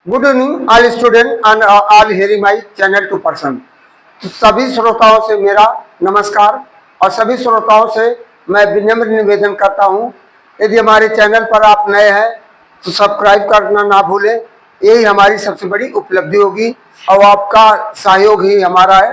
Good evening all student and all hearing my channel to person. तो सभी श्रोताओं से मेरा नमस्कार और सभी श्रोताओं से मैं विनम्र निवेदन करता हूं, यदि हमारे चैनल पर आप नए हैं तो सब्सक्राइब करना ना भूलें। यही हमारी सबसे बड़ी उपलब्धि होगी और आपका सहयोग ही हमारे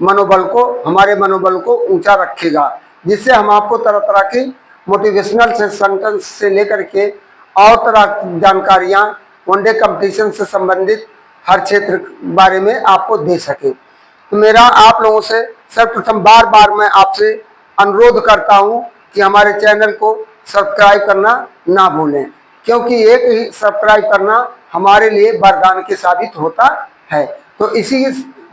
मनोबल को ऊंचा रखेगा, जिससे हम आपको तरह तरह की मोटिवेशनल से सेंटेंस से लेकर के और तरह की जानकारियाँ वनडे कंपटीशन से संबंधित हर क्षेत्र बारे में आपको दे सके। तो मेरा आप लोगों से सर्वप्रथम बार बार मैं आपसे अनुरोध करता हूं कि हमारे चैनल को सब्सक्राइब करना ना भूलें, क्योंकि एक ही सब्सक्राइब करना हमारे लिए वरदान के साबित होता है। तो इसी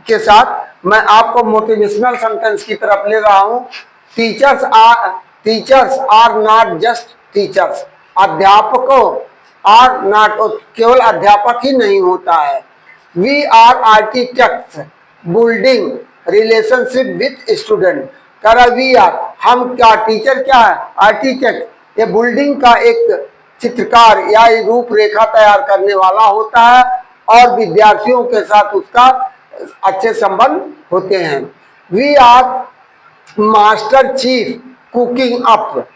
के साथ मैं आपको मोटिवेशनल सेंटेंस की तरफ ले रहा हूं। Teachers are not just teachers. अध्यापकों आर नॉट, केवल अध्यापक ही नहीं होता है। We are architects building relationship with student. करा वी आर, हम क्या, टीचर क्या है, आर्किटेक्ट, ये बिल्डिंग का एक चित्रकार या रूपरेखा तैयार करने वाला होता है और विद्यार्थियों के साथ उसका अच्छे संबंध होते हैं। We are master chief cooking up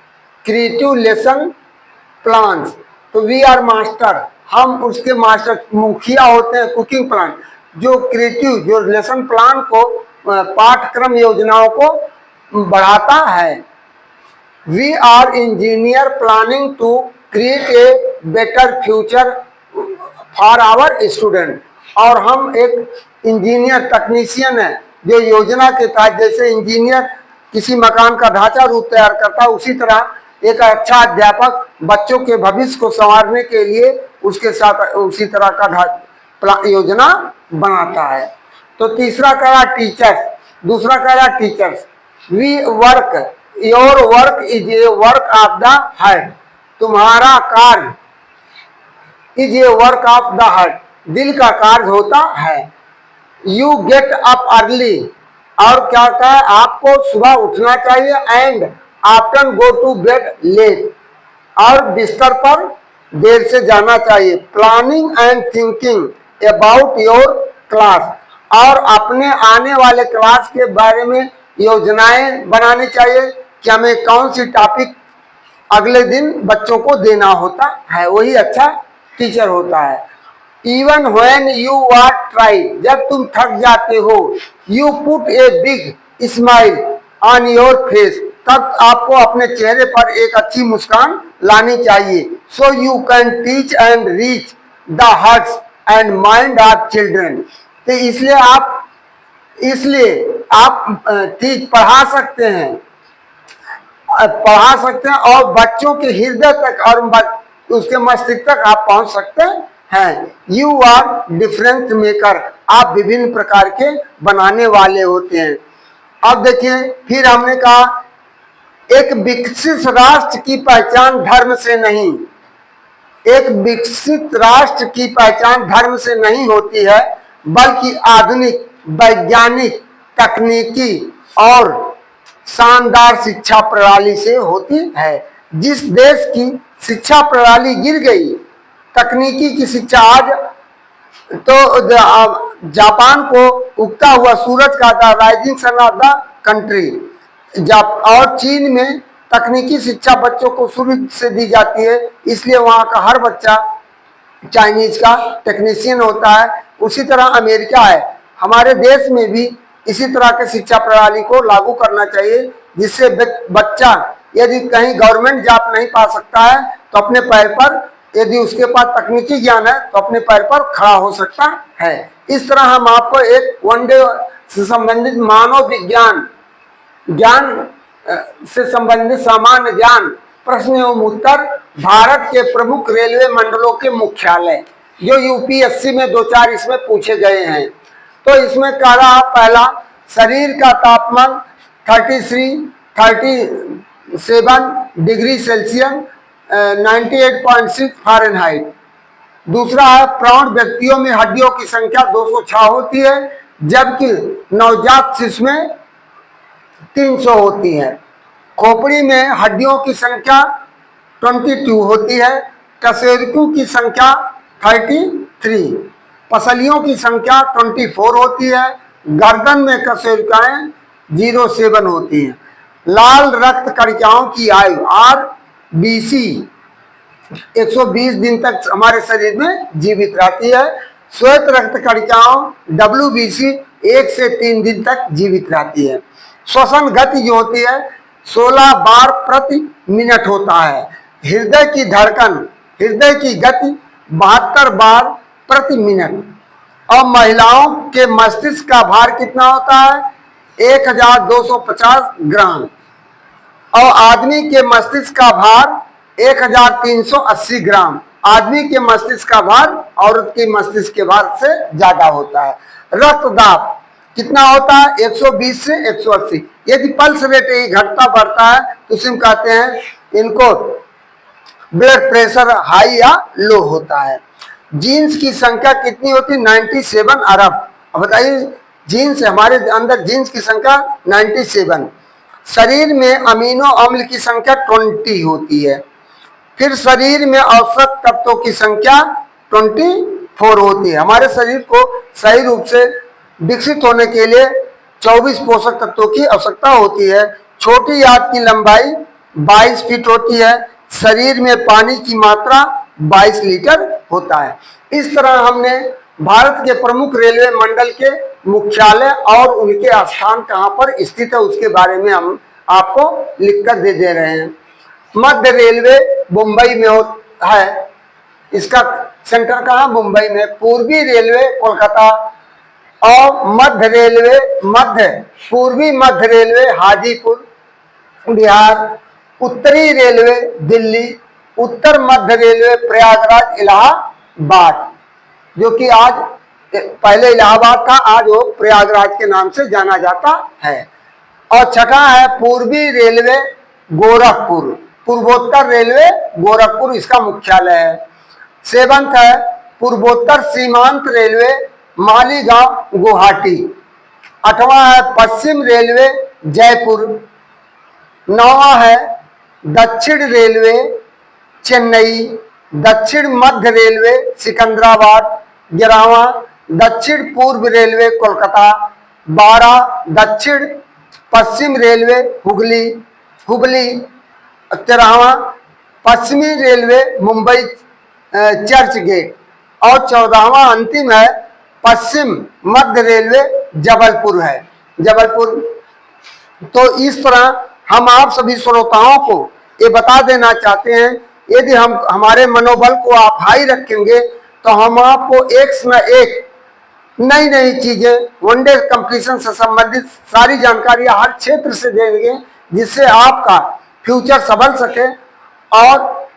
creative lesson plans. तो वी आर मास्टर, हम उसके मास्टर मुखिया होते हैं कुकिंग प्लान, जो क्रिएटिव, जो लेसन प्लान को, पाठ्यक्रम योजनाओं को बढ़ाता है। We are engineer planning to create a better future for our student. और हम एक इंजीनियर तकनीशियन है जो योजना के तहत, जैसे इंजीनियर किसी मकान का ढांचा रूप तैयार करता है, उसी तरह एक अच्छा अध्यापक बच्चों के भविष्य को संवारने के लिए उसके साथ उसी तरह का योजना बनाता है। तो तीसरा कह रहा टीचर्स, दूसरा कह रहा teachers. We work, your work is a work of the heart. तुम्हारा कार्य is a work of the heart, दिल का कार्य होता है। यू गेट अप अर्ली, और क्या कहता है, आपको सुबह उठना चाहिए। And after go to bed late, और बिस्तर पर देर से जाना चाहिए। Planning and thinking about your class, और अपने आने वाले क्लास के बारे में योजनाएं बनानी चाहिए कि हमें कौन सी टॉपिक अगले दिन बच्चों को देना होता है, वही अच्छा टीचर होता है। Even when you are tried, जब तुम थक जाते हो, you put a big smile on your face, तब आपको अपने चेहरे पर एक अच्छी मुस्कान लानी चाहिए। So you can teach and reach the hearts and mind of children. तो इसलिए आप पढ़ा सकते हैं और बच्चों के हृदय तक और उसके मस्तिष्क तक आप पहुंच सकते हैं। यू आर डिफरेंस मेकर, आप विभिन्न प्रकार के बनाने वाले होते हैं। अब देखिए, फिर हमने कहा एक विकसित राष्ट्र की पहचान धर्म से नहीं, एक विकसित राष्ट्र की पहचान धर्म से नहीं होती है, बल्कि आधुनिक वैज्ञानिक तकनीकी और शानदार शिक्षा प्रणाली से होती है। जिस देश की शिक्षा प्रणाली गिर गई, तकनीकी की शिक्षा आज, तो जापान को उगता हुआ सूरज का था, rising son of the country. और चीन में तकनीकी शिक्षा बच्चों को शुरू से दी जाती है, इसलिए वहाँ का हर बच्चा चाइनीज का टेक्नीशियन होता है। उसी तरह अमेरिका है, हमारे देश में भी इसी तरह के शिक्षा प्रणाली को लागू करना चाहिए, जिससे बच्चा यदि कहीं गवर्नमेंट जॉब नहीं पा सकता है तो अपने पैर पर, यदि उसके पास तकनीकी ज्ञान है तो अपने पैर पर खड़ा हो सकता है। इस तरह हम आपको एक वनडे से संबंधित मानव विज्ञान ज्ञान से संबंधित सामान्य ज्ञान प्रश्न एवं उत्तर, भारत के प्रमुख रेलवे मंडलों के मुख्यालय, जो यूपीएससी में 2-4 इसमें पूछे गए हैं। तो इसमें कह रहा, पहला, शरीर का तापमान 37 डिग्री सेल्सियस 98.6 फ़ारेनहाइट। दूसरा है, प्रौढ़ व्यक्तियों में हड्डियों की संख्या 206 होती है, जबकि नवजात शिशु में 300 होती है। खोपड़ी में हड्डियों की संख्या 22 होती है, कशेरुकी की संख्या 3। पसलियों की संख्या 24 होती है। गर्दन में कशेरुकाएं 07 होती हैं। लाल रक्त कणिकाओं की आयु RBC 120 दिन तक हमारे शरीर में जीवित रहती है। श्वेत रक्त कणिकाओं WBC 1 से 3 दिन तक जीवित रहती है। श्वसन गति जो होती है 16 बार प्रति मिनट होता है। हृदय की धड़कन, हृदय की गति 72 बार प्रति मिनट। और महिलाओं के मस्तिष्क का भार कितना होता है? 1250 ग्राम। और आदमी के मस्तिष्क का भार 1380 ग्राम। आदमी के मस्तिष्क का भार औरत के मस्तिष्क के भार से ज्यादा होता है। रक्तदाब कितना होता है? 120 से 180। यदि पल्स रेट ही घटता बढ़ता है तो उसे कहते हैं इनको ब्लड प्रेशर हाई या लो होता है। जीन्स की संख्या कितनी होती है? 97 अरब। अब बताइए, जीन्स हमारे अंदर जीन्स की संख्या 97। शरीर में अमीनो अम्ल की संख्या 20 होती है। फिर शरीर में औसत तत्वों की संख्या 24 होती है। हमारे शरीर को सही रूप से विकसित होने के लिए 24 पोषक तत्वों की आवश्यकता होती है। छोटी आंत की लंबाई 22 फीट होती है। शरीर में पानी की मात्रा 22 लीटर होता है। इस तरह हमने भारत के प्रमुख रेलवे मंडल के मुख्यालय और उनके स्थान कहाँ पर स्थित है उसके बारे में हम आपको लिखकर दे रहे हैं। मध्य रेलवे मुंबई में है। इसका सेंटर कहाँ? मुंबई में। पूर्वी रेलवे कोलकाता और पूर्वी मध्य रेलवे हाजीपुर बिहार। उत्तरी रेलवे दिल्ली। उत्तर मध्य रेलवे प्रयागराज इलाहाबाद, जो कि आज पहले इलाहाबाद था, आज वो प्रयागराज के नाम से जाना जाता है। और छठा है पूर्वी रेलवे गोरखपुर। पूर्वोत्तर रेलवे गोरखपुर इसका मुख्यालय है। 7th है पूर्वोत्तर सीमांत रेलवे मालीगांव गुवाहाटी। 8वां है पश्चिम रेलवे जयपुर। 9वां है दक्षिण रेलवे चेन्नई। दक्षिण मध्य रेलवे सिकंदराबाद। 11वां दक्षिण पूर्व रेलवे कोलकाता। 12 दक्षिण पश्चिम रेलवे हुबली। 13वां पश्चिमी रेलवे मुंबई चर्च गेट। और 14वां अंतिम है पश्चिम मध्य रेलवे जबलपुर है। जबलपुर। तो इस तरह हम आप सभी श्रोताओं को ये बता देना चाहते हैं, यदि हम हमारे मनोबल को आप हाई रखेंगे तो हम आपको एक न एक नई नई चीजें वनडे कंपटीशन से संबंधित सारी जानकारियां हर क्षेत्र से देंगे, जिससे आपका फ्यूचर संभल सके और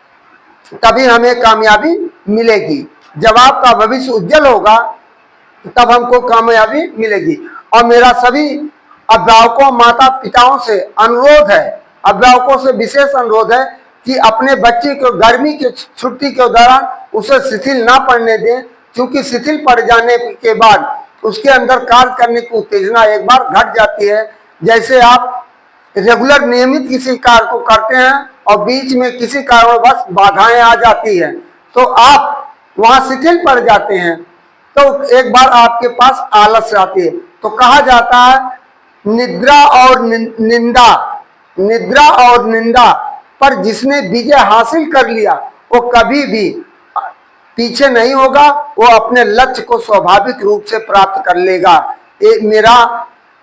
तभी हमें कामयाबी मिलेगी। जब आपका भविष्य उज्जवल होगा तब हमको कामयाबी मिलेगी। और मेरा सभी अभिभावकों माता पिताओं से अनुरोध है, अभिभावकों से विशेष अनुरोध है कि अपने बच्चे को गर्मी की छुट्टी के दौरान उसे शिथिल ना पड़ने दें, क्योंकि शिथिल पड़ जाने के बाद उसके अंदर कार्य करने की उत्तेजना एक बार घट जाती है। जैसे आप रेगुलर नियमित किसी कार्य को करते हैं और बीच में किसी कारणवश बाधाएं आ जाती है तो आप वहां शिथिल पड़ जाते हैं, तो एक बार आपके पास आलस आती है। तो कहा जाता है निद्रा और निंदा पर जिसने विजय हासिल कर लिया वो कभी भी पीछे नहीं होगा, वो अपने लक्ष्य को स्वाभाविक रूप से प्राप्त कर लेगा। मेरा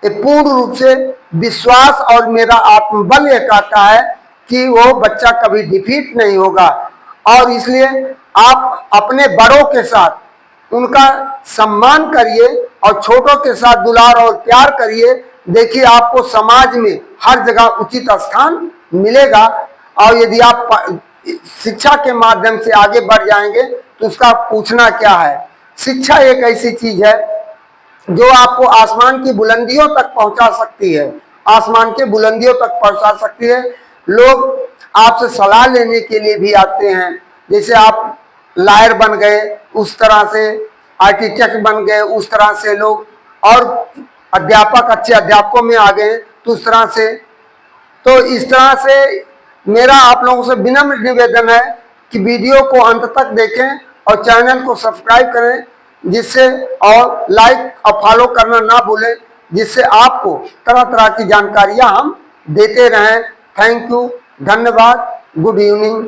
पूर्ण रूप से विश्वास और मेरा आत्मबल ये कहता है कि वो बच्चा कभी डिफीट नहीं होगा। और इसलिए आप अपने बड़ों के साथ उनका सम्मान करिए और छोटों के साथ दुलार और प्यार करिए। देखिए आपको समाज में हर जगह उचित स्थान मिलेगा। और यदि आप शिक्षा के माध्यम से आगे बढ़ जाएंगे तो उसका पूछना क्या है। शिक्षा एक ऐसी चीज है जो आपको आसमान की बुलंदियों तक पहुंचा सकती है, आसमान के बुलंदियों तक पहुंचा सकती है। लोग आपसे सलाह लेने के लिए भी आते हैं, जैसे आप लायर बन गए उस तरह से, आर्किटेक्ट बन गए उस तरह से लोग, और अध्यापक अच्छे अध्यापकों में आ गए तो उस तरह से। तो इस तरह से मेरा आप लोगों से विनम्र निवेदन है कि वीडियो को अंत तक देखें और चैनल को सब्सक्राइब करें, जिससे और लाइक और फॉलो करना ना भूलें, जिससे आपको तरह तरह की जानकारियां हम देते रहें। थैंक यू, धन्यवाद, गुड इवनिंग।